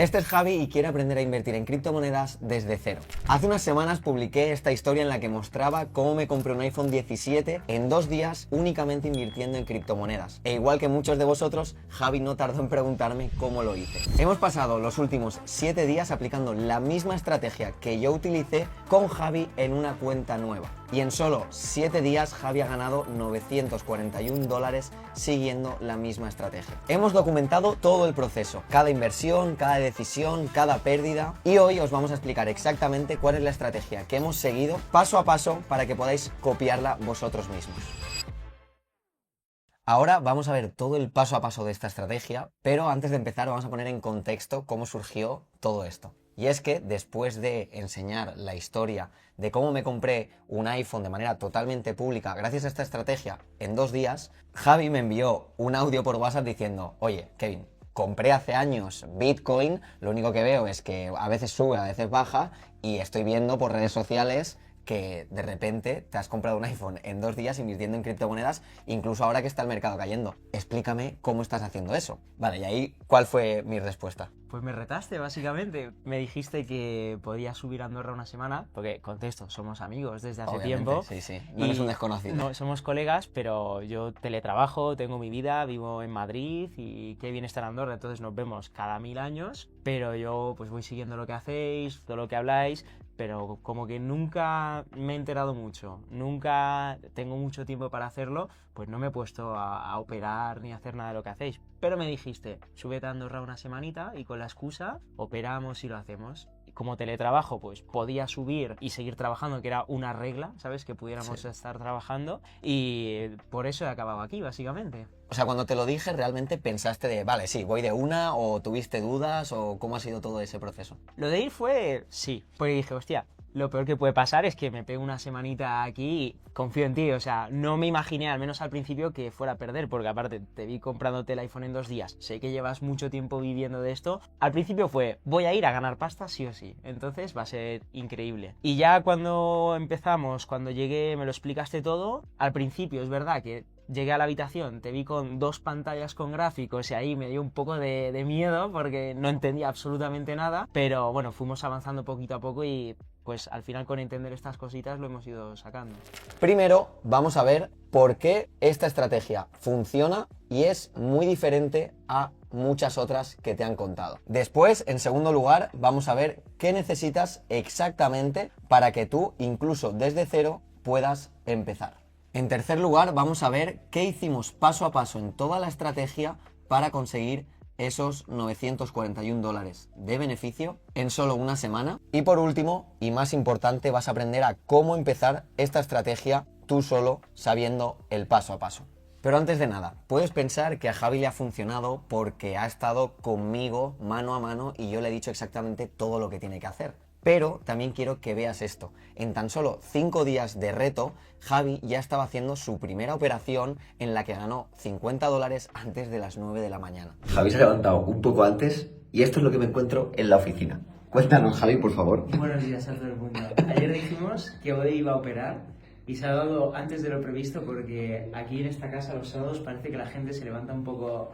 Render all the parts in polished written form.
Este es Javi y quiere aprender a invertir en criptomonedas desde cero. Hace unas semanas publiqué esta historia en la que mostraba cómo me compré un iPhone 17 en 2 días únicamente invirtiendo en criptomonedas. E igual que muchos de vosotros, Javi no tardó en preguntarme cómo lo hice. Hemos pasado los últimos 7 días aplicando la misma estrategia que yo utilicé con Javi en una cuenta nueva. Y en solo 7 días Javi ha ganado $941 siguiendo la misma estrategia. Hemos documentado todo el proceso, cada inversión, cada decisión, cada pérdida, y hoy os vamos a explicar exactamente cuál es la estrategia que hemos seguido paso a paso para que podáis copiarla vosotros mismos. Ahora vamos a ver todo el paso a paso de esta estrategia, pero antes de empezar vamos a poner en contexto cómo surgió todo esto. Y es que después de enseñar la historia de cómo me compré un iPhone de manera totalmente pública gracias a esta estrategia en 2 días, Javi me envió un audio por WhatsApp diciendo: oye, Kevin, compré hace años Bitcoin, lo único que veo es que a veces sube, a veces baja, y estoy viendo por redes sociales que de repente te has comprado un iPhone en 2 días invirtiendo en criptomonedas, incluso ahora que está el mercado cayendo. Explícame cómo estás haciendo eso. Vale, y ahí, ¿cuál fue mi respuesta? Pues me retaste, básicamente. Me dijiste que podía subir a Andorra una semana, porque, contesto, somos amigos desde hace Obviamente, tiempo. sí, sí. No eres un desconocido. No, somos colegas, pero yo teletrabajo, tengo mi vida, vivo en Madrid y qué bien estar en Andorra, entonces nos vemos cada 1000 años, pero yo pues voy siguiendo lo que hacéis, todo lo que habláis, pero como que nunca me he enterado mucho, nunca tengo mucho tiempo para hacerlo, pues no me he puesto a operar ni a hacer nada de lo que hacéis. Pero me dijiste, súbete a Andorra una semanita y con la excusa operamos y lo hacemos. Y como teletrabajo, pues podía subir y seguir trabajando, que era una regla, ¿sabes? Que pudiéramos estar trabajando, y por eso he acabado aquí, básicamente. O sea, cuando te lo dije, ¿realmente pensaste de, vale, sí, voy de una, o tuviste dudas, o cómo ha sido todo ese proceso? Lo de ir fue sí, porque dije, hostia, lo peor que puede pasar es que me pegue una semanita aquí y confío en ti. O sea, no me imaginé, al menos al principio, que fuera a perder, porque aparte te vi comprándote el iPhone en 2 días. Sé que llevas mucho tiempo viviendo de esto. Al principio fue, voy a ir a ganar pasta sí o sí. Entonces va a ser increíble. Y ya cuando empezamos, cuando llegué, me lo explicaste todo. Al principio es verdad que llegué a la habitación, te vi con 2 pantallas con gráficos y ahí me dio un poco de miedo porque no entendía absolutamente nada, pero bueno, fuimos avanzando poquito a poco y pues al final con entender estas cositas lo hemos ido sacando. Primero vamos a ver por qué esta estrategia funciona y es muy diferente a muchas otras que te han contado. Después, en segundo lugar, vamos a ver qué necesitas exactamente para que tú, incluso desde cero, puedas empezar. En tercer lugar, vamos a ver qué hicimos paso a paso en toda la estrategia para conseguir esos $941 de beneficio en solo una semana. Y por último, y más importante, vas a aprender a cómo empezar esta estrategia tú solo, sabiendo el paso a paso. Pero antes de nada, puedes pensar que a Javi le ha funcionado porque ha estado conmigo mano a mano y yo le he dicho exactamente todo lo que tiene que hacer. Pero también quiero que veas esto. En tan solo 5 días de reto, Javi ya estaba haciendo su primera operación en la que ganó $50 antes de las 9 de la mañana. Javi se ha levantado un poco antes y esto es lo que me encuentro en la oficina. Cuéntanos, Javi, por favor. Buenos días a todo el mundo. Ayer dijimos que hoy iba a operar y se ha dado antes de lo previsto porque aquí en esta casa los sábados parece que la gente se levanta un poco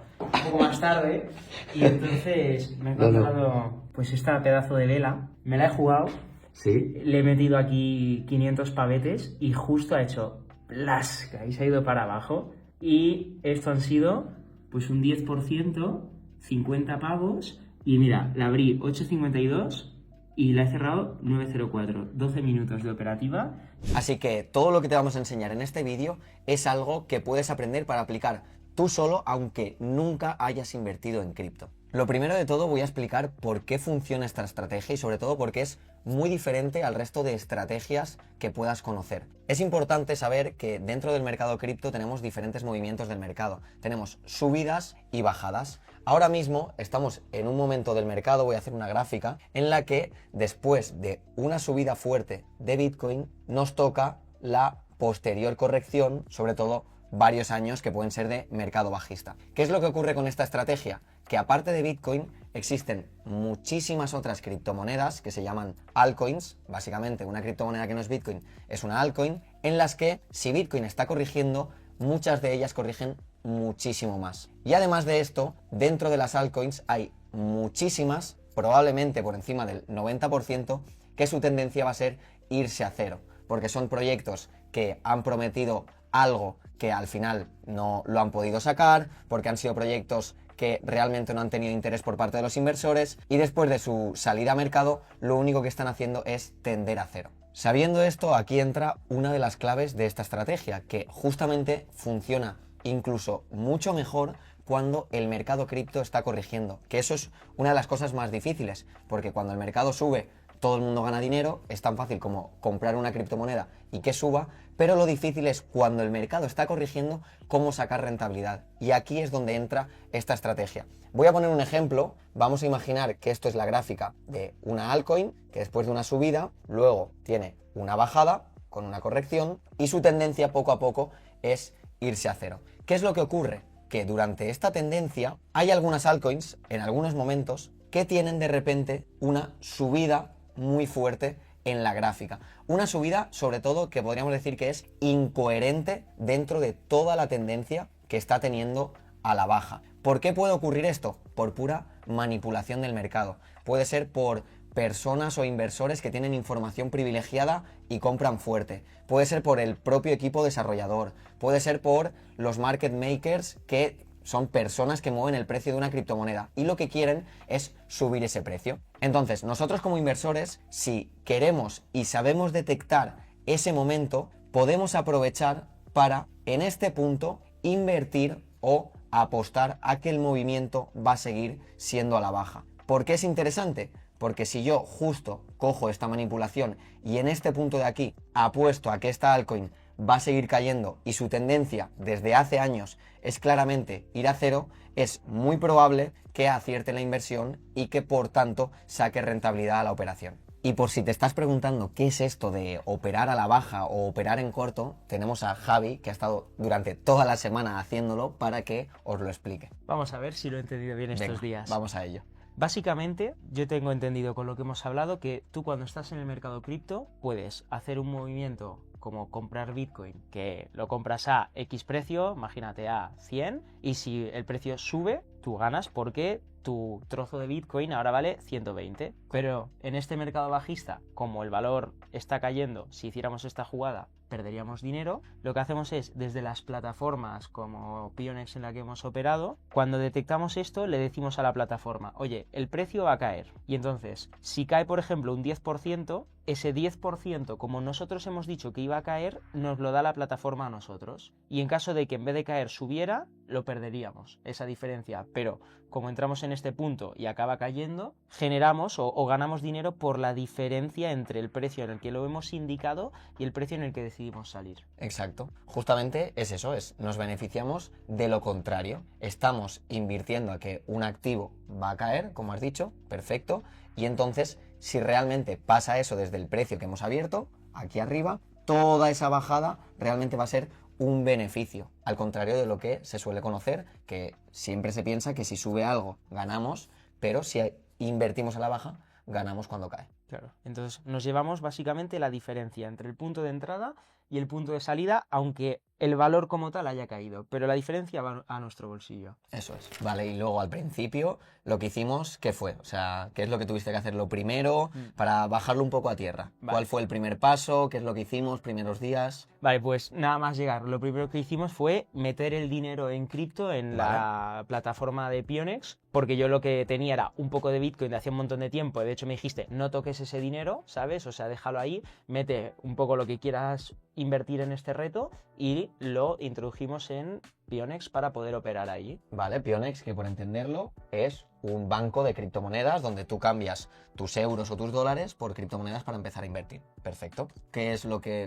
más tarde y entonces me he comprado pues esta pedazo de vela, me la he jugado, Sí. le he metido aquí 500 pavetes y justo ha hecho plasca y se ha ido para abajo y esto han sido pues un 10%, 50 pavos y mira, la abrí 8.52 y la he cerrado 9.04, 12 minutos de operativa. Así que todo lo que te vamos a enseñar en este vídeo es algo que puedes aprender para aplicar tú solo, aunque nunca hayas invertido en cripto. Lo primero de todo voy a explicar por qué funciona esta estrategia y sobre todo porque es muy diferente al resto de estrategias que puedas conocer. Es importante saber que dentro del mercado cripto tenemos diferentes movimientos del mercado. Tenemos subidas y bajadas. Ahora mismo estamos en un momento del mercado, voy a hacer una gráfica, en la que después de una subida fuerte de Bitcoin nos toca la posterior corrección, sobre todo varios años que pueden ser de mercado bajista. ¿Qué es lo que ocurre con esta estrategia? Que aparte de Bitcoin existen muchísimas otras criptomonedas que se llaman altcoins. Básicamente una criptomoneda que no es Bitcoin es una altcoin, en las que si Bitcoin está corrigiendo, muchas de ellas corrigen muchísimo más. Y además de esto, dentro de las altcoins hay muchísimas probablemente por encima del 90%, que su tendencia va a ser irse a cero, porque son proyectos que han prometido algo que al final no lo han podido sacar, porque han sido proyectos que realmente no han tenido interés por parte de los inversores y después de su salida a mercado lo único que están haciendo es tender a cero. Sabiendo esto, aquí entra una de las claves de esta estrategia, que justamente funciona incluso mucho mejor cuando el mercado cripto está corrigiendo, que eso es una de las cosas más difíciles, porque cuando el mercado sube todo el mundo gana dinero, es tan fácil como comprar una criptomoneda y que suba, pero lo difícil es cuando el mercado está corrigiendo, cómo sacar rentabilidad. Y aquí es donde entra esta estrategia. Voy a poner un ejemplo. Vamos a imaginar que esto es la gráfica de una altcoin, que después de una subida, luego tiene una bajada con una corrección y su tendencia poco a poco es irse a cero. ¿Qué es lo que ocurre? Que durante esta tendencia hay algunas altcoins, en algunos momentos, que tienen de repente una subida muy fuerte en la gráfica. Una subida, sobre todo, que podríamos decir que es incoherente dentro de toda la tendencia que está teniendo a la baja. ¿Por qué puede ocurrir esto? Por pura manipulación del mercado. Puede ser por personas o inversores que tienen información privilegiada y compran fuerte. Puede ser por el propio equipo desarrollador. Puede ser por los market makers, que son personas que mueven el precio de una criptomoneda y lo que quieren es subir ese precio. Entonces, nosotros como inversores, si queremos y sabemos detectar ese momento, podemos aprovechar para, en este punto, invertir o apostar a que el movimiento va a seguir siendo a la baja. ¿Por qué es interesante? Porque si yo justo cojo esta manipulación y en este punto de aquí apuesto a que esta altcoin va a seguir cayendo y su tendencia desde hace años es claramente ir a cero, es muy probable que acierte la inversión y que por tanto saque rentabilidad a la operación. Y por si te estás preguntando qué es esto de operar a la baja o operar en corto, tenemos a Javi, que ha estado durante toda la semana haciéndolo para que os lo explique. Vamos a ver si lo he entendido bien estos Venga, días. vamos a ello. Básicamente, yo tengo entendido con lo que hemos hablado que tú cuando estás en el mercado cripto puedes hacer un movimiento como comprar Bitcoin, que lo compras a X precio, imagínate a 100, y si el precio sube, tú ganas porque tu trozo de Bitcoin ahora vale 120. Pero en este mercado bajista, como el valor está cayendo, si hiciéramos esta jugada perderíamos dinero, lo que hacemos es, desde las plataformas como Pionex en la que hemos operado, cuando detectamos esto le decimos a la plataforma, oye, el precio va a caer. Y entonces, si cae por ejemplo un 10%, ese 10%, como nosotros hemos dicho que iba a caer, nos lo da la plataforma a nosotros. Y en caso de que en vez de caer subiera, lo perderíamos, esa diferencia. Pero como entramos en este punto y acaba cayendo, generamos o ganamos dinero por la diferencia entre el precio en el que lo hemos indicado y el precio en el que decidimos salir. Exacto. Justamente es eso, nos beneficiamos de lo contrario. Estamos invirtiendo a que un activo va a caer, como has dicho, perfecto, y entonces si realmente pasa eso desde el precio que hemos abierto, aquí arriba, toda esa bajada realmente va a ser un beneficio, al contrario de lo que se suele conocer, que siempre se piensa que si sube algo ganamos, pero si invertimos a la baja, ganamos cuando cae. Claro. Entonces nos llevamos básicamente la diferencia entre el punto de entrada y el punto de salida, aunque el valor como tal haya caído, pero la diferencia va a nuestro bolsillo. Eso es. Vale, y luego al principio lo que hicimos, ¿qué fue? O sea, ¿qué es lo que tuviste que hacer lo primero para bajarlo un poco a tierra? Vale. ¿Cuál fue el primer paso? ¿Qué es lo que hicimos primeros días? Vale, pues nada más llegar, lo primero que hicimos fue meter el dinero en cripto en la plataforma de Pionex, porque yo lo que tenía era un poco de Bitcoin de hace un montón de tiempo, y de hecho me dijiste, no toques ese dinero, ¿sabes? O sea, déjalo ahí, mete un poco lo que quieras invertir en este reto y lo introdujimos en Pionex para poder operar ahí. Vale, Pionex, que por entenderlo es un banco de criptomonedas donde tú cambias tus euros o tus dólares por criptomonedas para empezar a invertir. Perfecto.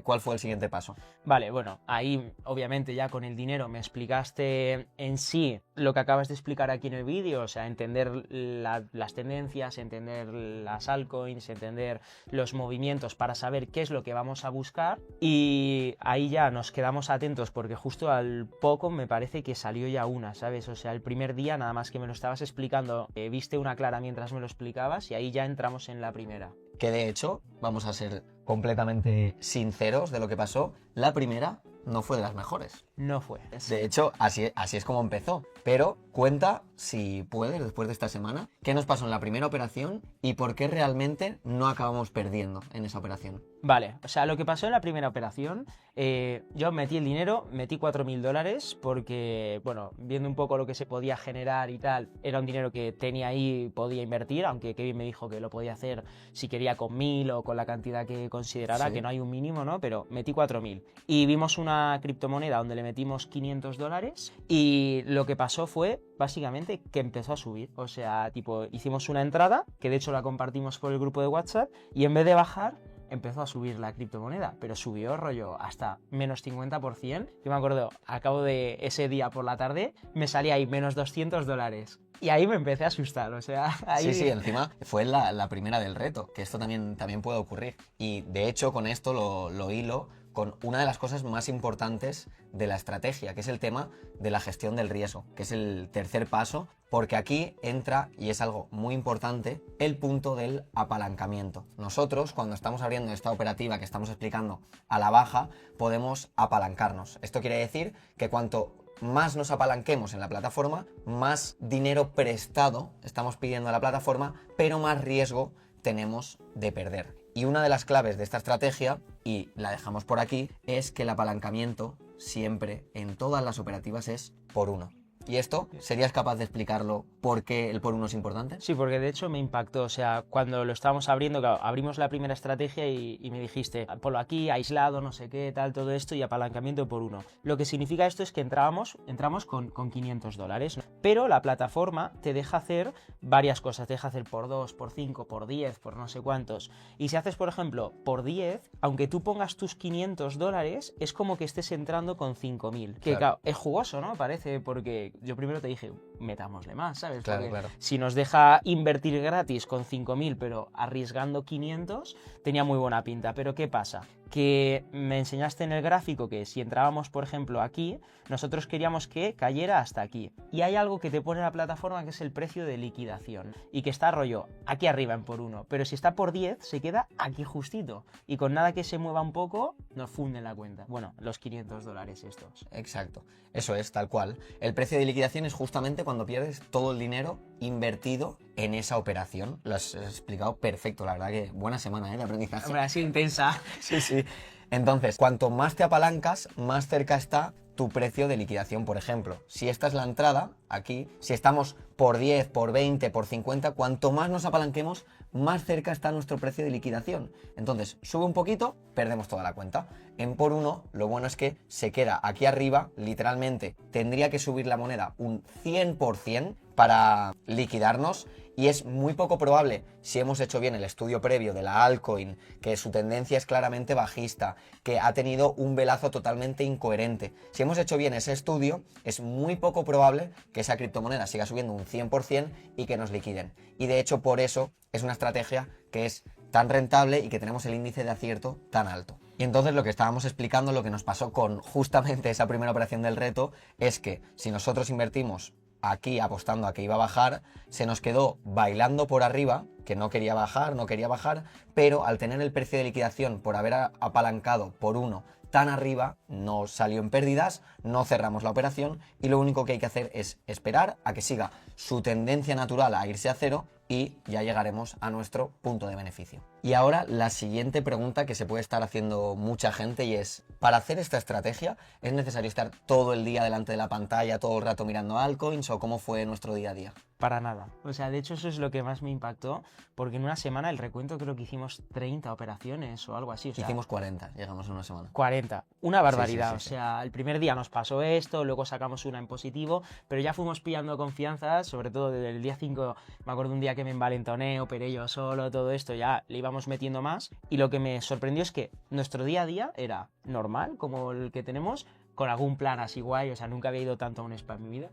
¿Cuál fue el siguiente paso? Vale, bueno, ahí obviamente ya con el dinero me explicaste en sí lo que acabas de explicar aquí en el vídeo, o sea, entender las tendencias, entender las altcoins, entender los movimientos para saber qué es lo que vamos a buscar, y ahí ya nos quedamos atentos porque justo al poco me parece que salió ya una, ¿sabes? O sea, el primer día nada más que me lo estabas explicando, viste una clara mientras me lo explicabas y ahí ya entramos en la primera. Que de hecho, vamos a ser completamente sinceros de lo que pasó, la primera no fue de las mejores. No fue. De hecho, así es como empezó. Pero cuenta, si puedes, después de esta semana, qué nos pasó en la primera operación y por qué realmente no acabamos perdiendo en esa operación. Vale, o sea, lo que pasó en la primera operación, yo metí el dinero, metí $4.000 porque, bueno, viendo un poco lo que se podía generar y tal, era un dinero que tenía ahí y podía invertir, aunque Kevin me dijo que lo podía hacer si quería con 1.000 o con la cantidad que considerara, Sí. que no hay un mínimo, ¿no? Pero metí 4.000. Y vimos una criptomoneda donde le metimos $500 y lo que pasó fue, básicamente, que empezó a subir. O sea, tipo, hicimos una entrada, que de hecho la compartimos por el grupo de WhatsApp, y en vez de bajar, empezó a subir la criptomoneda, pero subió rollo hasta menos 50%. Yo me acuerdo, a cabo de ese día por la tarde, me salía ahí menos $200. Y ahí me empecé a asustar, o sea, ahí... Sí, encima fue la primera del reto, que esto también puede ocurrir. Y de hecho con esto lo hilo con una de las cosas más importantes de la estrategia, que es el tema de la gestión del riesgo, que es el tercer paso, porque aquí entra, y es algo muy importante, el punto del apalancamiento. Nosotros, cuando estamos abriendo esta operativa que estamos explicando a la baja, podemos apalancarnos. Esto quiere decir que cuanto más nos apalanquemos en la plataforma, más dinero prestado estamos pidiendo a la plataforma, pero más riesgo tenemos de perder. Y una de las claves de esta estrategia, y la dejamos por aquí, es que el apalancamiento siempre en todas las operativas es por uno. ¿Y esto? ¿Serías capaz de explicarlo por qué el por uno es importante? Sí, porque de hecho me impactó, o sea, cuando lo estábamos abriendo, claro, abrimos la primera estrategia y me dijiste, ponlo aquí, aislado, no sé qué, tal, todo esto y apalancamiento por uno. Lo que significa esto es que entramos con $500, ¿no? Pero la plataforma te deja hacer varias cosas, te deja hacer por 2, por 5, por 10, por no sé cuántos. Y si haces, por ejemplo, por 10, aunque tú pongas tus $500, es como que estés entrando con 5.000. Que claro, es jugoso, ¿no? Parece, porque yo primero te dije, metámosle más, ¿sabes? Claro. Si nos deja invertir gratis con 5.000, pero arriesgando 500, tenía muy buena pinta. Pero ¿qué pasa? Que me enseñaste en el gráfico que si entrábamos, por ejemplo, aquí, nosotros queríamos que cayera hasta aquí. Y hay algo que te pone la plataforma que es el precio de liquidación. Y que está rollo aquí arriba en por uno. Pero si está por 10, se queda aquí justito. Y con nada que se mueva un poco, nos funden la cuenta. Bueno, los $500 estos. Exacto. Eso es, tal cual. El precio de liquidación es justamente cuando pierdes todo el dinero invertido en esa operación. Lo has explicado perfecto, la verdad que buena semana de aprendizaje. Hombre, así intensa. Sí. Entonces, cuanto más te apalancas, más cerca está tu precio de liquidación. Por ejemplo, si esta es la entrada, aquí, si estamos por 10, por 20, por 50, cuanto más nos apalanquemos, más cerca está nuestro precio de liquidación. Entonces, sube un poquito, perdemos toda la cuenta. En por uno, lo bueno es que se queda aquí arriba, literalmente, tendría que subir la moneda un 100% para liquidarnos. Y es muy poco probable, si hemos hecho bien el estudio previo de la altcoin, que su tendencia es claramente bajista, que ha tenido un velazo totalmente incoherente. Si hemos hecho bien ese estudio, es muy poco probable que esa criptomoneda siga subiendo un 100% y que nos liquiden. Y de hecho, por eso es una estrategia que es tan rentable y que tenemos el índice de acierto tan alto. Y entonces lo que estábamos explicando, lo que nos pasó con justamente esa primera operación del reto, es que si nosotros invertimos aquí apostando a que iba a bajar, se nos quedó bailando por arriba, que no quería bajar, pero al tener el precio de liquidación por haber apalancado por uno tan arriba, no salió en pérdidas, no cerramos la operación y lo único que hay que hacer es esperar a que siga su tendencia natural a irse a cero y ya llegaremos a nuestro punto de beneficio. Y ahora la siguiente pregunta que se puede estar haciendo mucha gente y es, ¿para hacer esta estrategia es necesario estar todo el día delante de la pantalla, todo el rato mirando altcoins o cómo fue nuestro día a día? Para nada. O sea, de hecho eso es lo que más me impactó, porque en una semana el recuento creo que hicimos 30 operaciones o algo así. O sea, hicimos 40, llegamos en una semana. 40. Una barbaridad. Sí. O sea, el primer día nos pasó esto, luego sacamos una en positivo, pero ya fuimos pillando confianza, sobre todo desde el día 5, me acuerdo un día que me envalentoné, operé yo solo, todo esto, ya le íbamos metiendo más. Y lo que me sorprendió es que nuestro día a día era normal, como el que tenemos, con algún plan así guay, o sea, nunca había ido tanto a un spa en mi vida,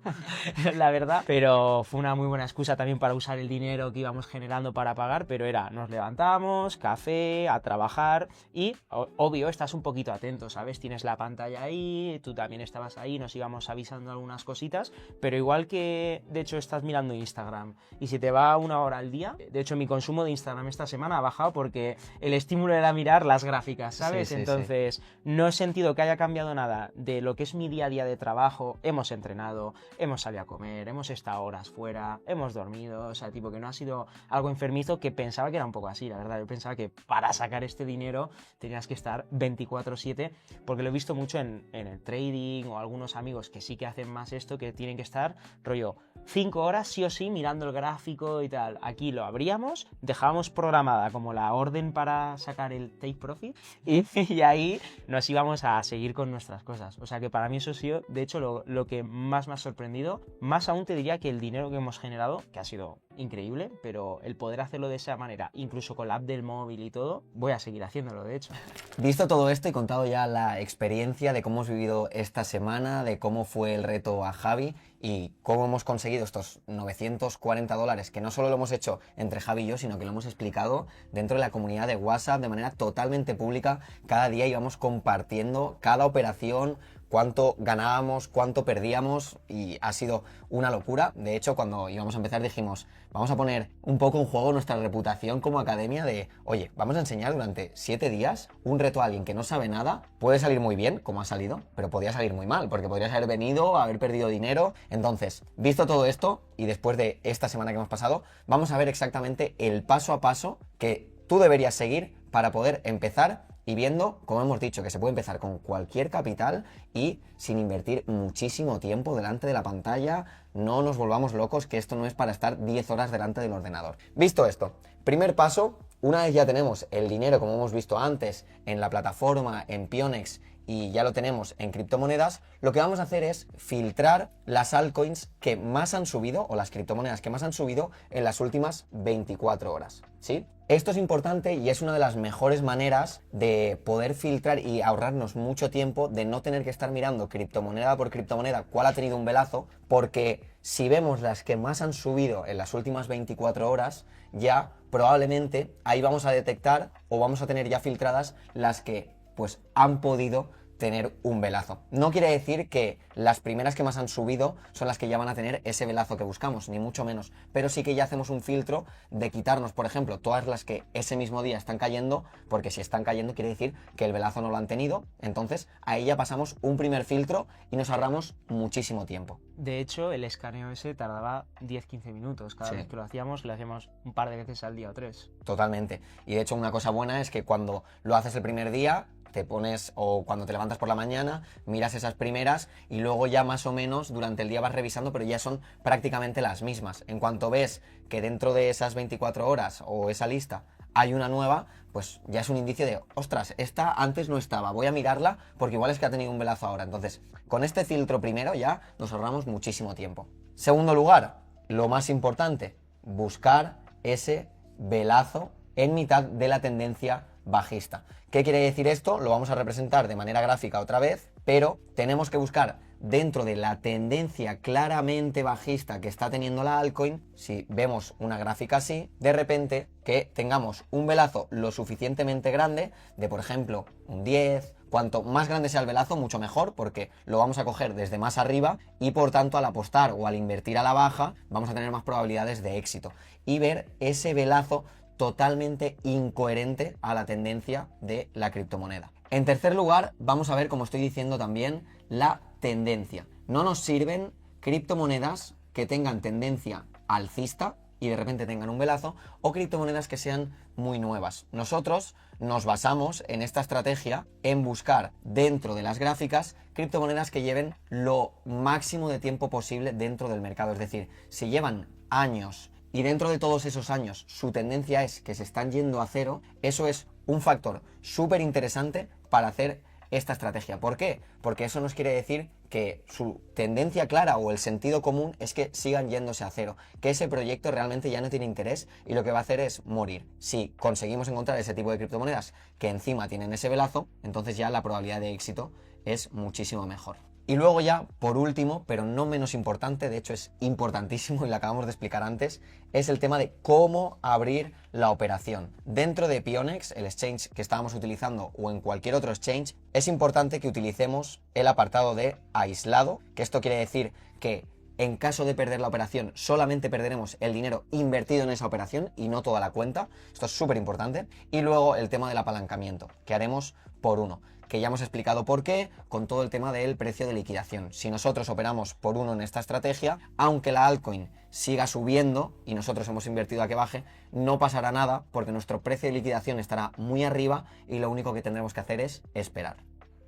la verdad, pero fue una muy buena excusa también para usar el dinero que íbamos generando para pagar, pero era, nos levantamos, café, a trabajar y, obvio, estás un poquito atento, ¿sabes? Tienes la pantalla ahí, tú también estabas ahí, nos íbamos avisando algunas cositas, pero igual que, de hecho, estás mirando Instagram y si te va 1 hora al día, de hecho, mi consumo de Instagram esta semana ha bajado porque el estímulo era mirar las gráficas, ¿sabes? Entonces, no he sentido que haya cambiado nada de de lo que es mi día a día de trabajo, hemos entrenado, hemos salido a comer, hemos estado horas fuera, hemos dormido, o sea, tipo que no ha sido algo enfermizo, que pensaba que era un poco así, la verdad. Yo pensaba que para sacar este dinero tenías que estar 24/7, porque lo he visto mucho en el trading o algunos amigos que sí que hacen más esto, que tienen que estar rollo 5 horas sí o sí mirando el gráfico y tal. Aquí lo abríamos, dejábamos programada como la orden para sacar el take profit y ahí nos íbamos a seguir con nuestras cosas. O sea que para mí eso ha sido, de hecho, lo que más me ha sorprendido. Más aún te diría que el dinero que hemos generado, que ha sido increíble, pero el poder hacerlo de esa manera, incluso con la app del móvil y todo, voy a seguir haciéndolo, de hecho. Visto todo esto y contado ya la experiencia de cómo hemos vivido esta semana, de cómo fue el reto a Javi y cómo hemos conseguido estos $940, que no solo lo hemos hecho entre Javi y yo, sino que lo hemos explicado dentro de la comunidad de WhatsApp de manera totalmente pública. Cada día íbamos compartiendo cada operación, cuánto ganábamos, cuánto perdíamos, y ha sido una locura. De hecho, cuando íbamos a empezar dijimos, vamos a poner un poco en juego nuestra reputación como academia de, oye, vamos a enseñar durante 7 días un reto a alguien que no sabe nada. Puede salir muy bien, como ha salido, pero podría salir muy mal, porque podrías haber venido, haber perdido dinero. Entonces, visto todo esto, y después de esta semana que hemos pasado, vamos a ver exactamente el paso a paso que tú deberías seguir para poder empezar. Y viendo, como hemos dicho, que se puede empezar con cualquier capital y sin invertir muchísimo tiempo delante de la pantalla. No nos volvamos locos, que esto no es para estar 10 horas delante del ordenador. Visto esto, primer paso, una vez ya tenemos el dinero, como hemos visto antes, en la plataforma, en Pionex, y ya lo tenemos en criptomonedas, lo que vamos a hacer es filtrar las altcoins que más han subido, o las criptomonedas que más han subido en las últimas 24 horas, ¿sí? Esto es importante y es una de las mejores maneras de poder filtrar y ahorrarnos mucho tiempo, de no tener que estar mirando criptomoneda por criptomoneda cuál ha tenido un velazo, porque si vemos las que más han subido en las últimas 24 horas, ya probablemente ahí vamos a detectar o vamos a tener ya filtradas las que pues han podido tener un velazo. No quiere decir que las primeras que más han subido son las que ya van a tener ese velazo que buscamos, ni mucho menos, pero sí que ya hacemos un filtro de quitarnos, por ejemplo, todas las que ese mismo día están cayendo, porque si están cayendo quiere decir que el velazo no lo han tenido. Entonces ahí ya pasamos un primer filtro y nos ahorramos muchísimo tiempo. De hecho, el escaneo ese tardaba 10-15 minutos. Cada vez que lo hacíamos un par de veces al día o 3. Totalmente. Y de hecho una cosa buena es que cuando lo haces el primer día, te pones, o cuando te levantas por la mañana, miras esas primeras y luego ya más o menos durante el día vas revisando, pero ya son prácticamente las mismas. En cuanto ves que dentro de esas 24 horas o esa lista hay una nueva, pues ya es un indicio de, ostras, esta antes no estaba, voy a mirarla porque igual es que ha tenido un velazo ahora. Entonces, con este filtro primero ya nos ahorramos muchísimo tiempo. Segundo lugar, lo más importante, buscar ese velazo en mitad de la tendencia bajista. ¿Qué quiere decir esto? Lo vamos a representar de manera gráfica otra vez, pero tenemos que buscar dentro de la tendencia claramente bajista que está teniendo la altcoin. Si vemos una gráfica así, de repente que tengamos un velazo lo suficientemente grande, de por ejemplo un 10, cuanto más grande sea el velazo mucho mejor, porque lo vamos a coger desde más arriba y por tanto al apostar o al invertir a la baja vamos a tener más probabilidades de éxito y ver ese velazo totalmente incoherente a la tendencia de la criptomoneda. En tercer lugar, vamos a ver, como estoy diciendo también, la tendencia. No nos sirven criptomonedas que tengan tendencia alcista y de repente tengan un velazo, o criptomonedas que sean muy nuevas. Nosotros nos basamos en esta estrategia en buscar dentro de las gráficas criptomonedas que lleven lo máximo de tiempo posible dentro del mercado. Es decir, si llevan años y dentro de todos esos años su tendencia es que se están yendo a cero, eso es un factor súper interesante para hacer esta estrategia. ¿Por qué? Porque eso nos quiere decir que su tendencia clara o el sentido común es que sigan yéndose a cero, que ese proyecto realmente ya no tiene interés y lo que va a hacer es morir. Si conseguimos encontrar ese tipo de criptomonedas que encima tienen ese velazo, entonces ya la probabilidad de éxito es muchísimo mejor. Y luego ya, por último, pero no menos importante, de hecho es importantísimo y lo acabamos de explicar antes, es el tema de cómo abrir la operación. Dentro de Pionex, el exchange que estábamos utilizando, o en cualquier otro exchange, es importante que utilicemos el apartado de aislado, que esto quiere decir que En caso de perder la operación, solamente perderemos el dinero invertido en esa operación y no toda la cuenta. Esto es súper importante. Y luego el tema del apalancamiento, que haremos por uno, que ya hemos explicado por qué, con todo el tema del precio de liquidación. Si nosotros operamos por uno en esta estrategia, aunque la altcoin siga subiendo y nosotros hemos invertido a que baje, no pasará nada porque nuestro precio de liquidación estará muy arriba y lo único que tendremos que hacer es esperar.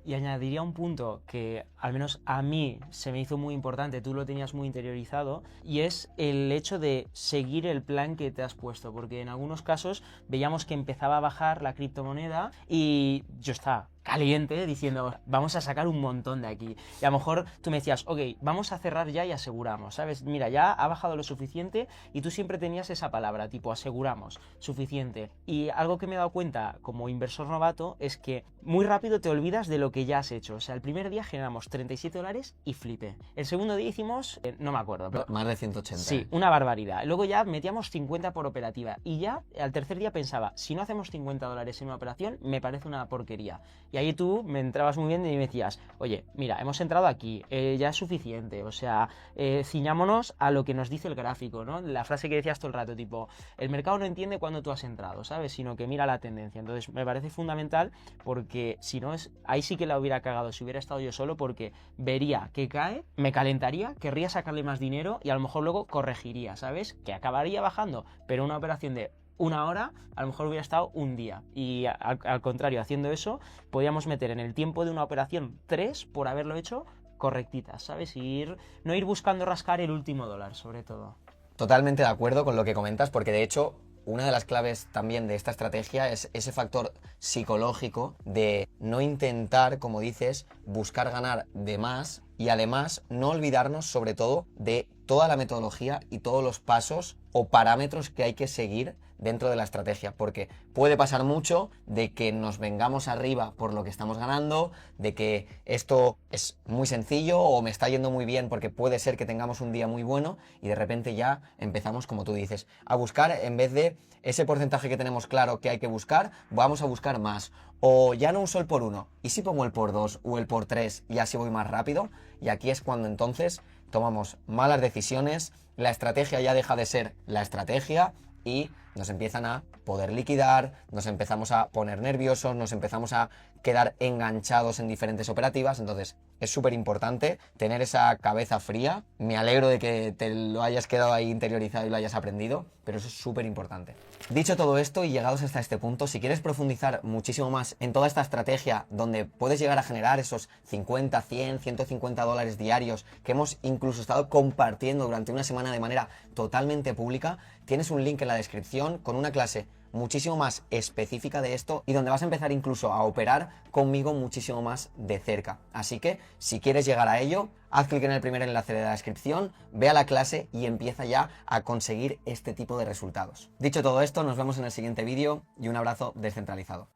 Y añadiría un punto que al menos a mí se me hizo muy importante, tú lo tenías muy interiorizado, y es el hecho de seguir el plan que te has puesto, porque en algunos casos veíamos que empezaba a bajar la criptomoneda y yo estaba caliente diciendo, vamos a sacar un montón de aquí. Y a lo mejor tú me decías, ok, vamos a cerrar ya y aseguramos, ¿sabes? Mira, ya ha bajado lo suficiente y tú siempre tenías esa palabra, tipo aseguramos, suficiente. Y algo que me he dado cuenta como inversor novato es que muy rápido te olvidas de lo que ya has hecho. O sea, el primer día generamos $37 y flipé. El segundo día hicimos, no me acuerdo, pero Más de 180. sí, una barbaridad. Luego ya metíamos 50 por operativa y ya al tercer día pensaba, si no hacemos $50 en una operación, me parece una porquería. Y ahí tú me entrabas muy bien y me decías, oye, mira, hemos entrado aquí, ya es suficiente, o sea, ciñámonos a lo que nos dice el gráfico, ¿no? La frase que decías todo el rato, tipo, el mercado no entiende cuándo tú has entrado, ¿sabes? Sino que mira la tendencia. Entonces me parece fundamental porque si no es, ahí sí que la hubiera cagado si hubiera estado yo solo porque vería que cae, me calentaría, querría sacarle más dinero y a lo mejor luego corregiría, ¿sabes? Que acabaría bajando, pero una operación de una hora, a lo mejor hubiera estado un día. Y al contrario, haciendo eso, podíamos meter en el tiempo de una operación 3 por haberlo hecho correctitas, ¿sabes? Y no ir buscando rascar el último dólar, sobre todo. Totalmente de acuerdo con lo que comentas, porque de hecho una de las claves también de esta estrategia es ese factor psicológico de no intentar, como dices, buscar ganar de más y además no olvidarnos sobre todo de toda la metodología y todos los pasos o parámetros que hay que seguir dentro de la estrategia, porque puede pasar mucho de que nos vengamos arriba por lo que estamos ganando, de que esto es muy sencillo o me está yendo muy bien porque puede ser que tengamos un día muy bueno y de repente ya empezamos, como tú dices, a buscar en vez de ese porcentaje que tenemos claro que hay que buscar, vamos a buscar más. O ya no uso el por 1, y si pongo el por 2 o el por 3 y así voy más rápido, y aquí es cuando entonces tomamos malas decisiones, la estrategia ya deja de ser la estrategia y nos empiezan a poder liquidar, nos empezamos a poner nerviosos, nos empezamos a quedar enganchados en diferentes operativas. Entonces es súper importante tener esa cabeza fría. Me alegro de que te lo hayas quedado ahí interiorizado y lo hayas aprendido, pero eso es súper importante. Dicho todo esto y llegados hasta este punto, si quieres profundizar muchísimo más en toda esta estrategia donde puedes llegar a generar esos 50, 100, 150 dólares diarios que hemos incluso estado compartiendo durante una semana de manera totalmente pública, tienes un link en la descripción con una clase muchísimo más específica de esto y donde vas a empezar incluso a operar conmigo muchísimo más de cerca. Así que si quieres llegar a ello, haz clic en el primer enlace de la descripción, ve a la clase y empieza ya a conseguir este tipo de resultados. Dicho todo esto, nos vemos en el siguiente vídeo y un abrazo descentralizado.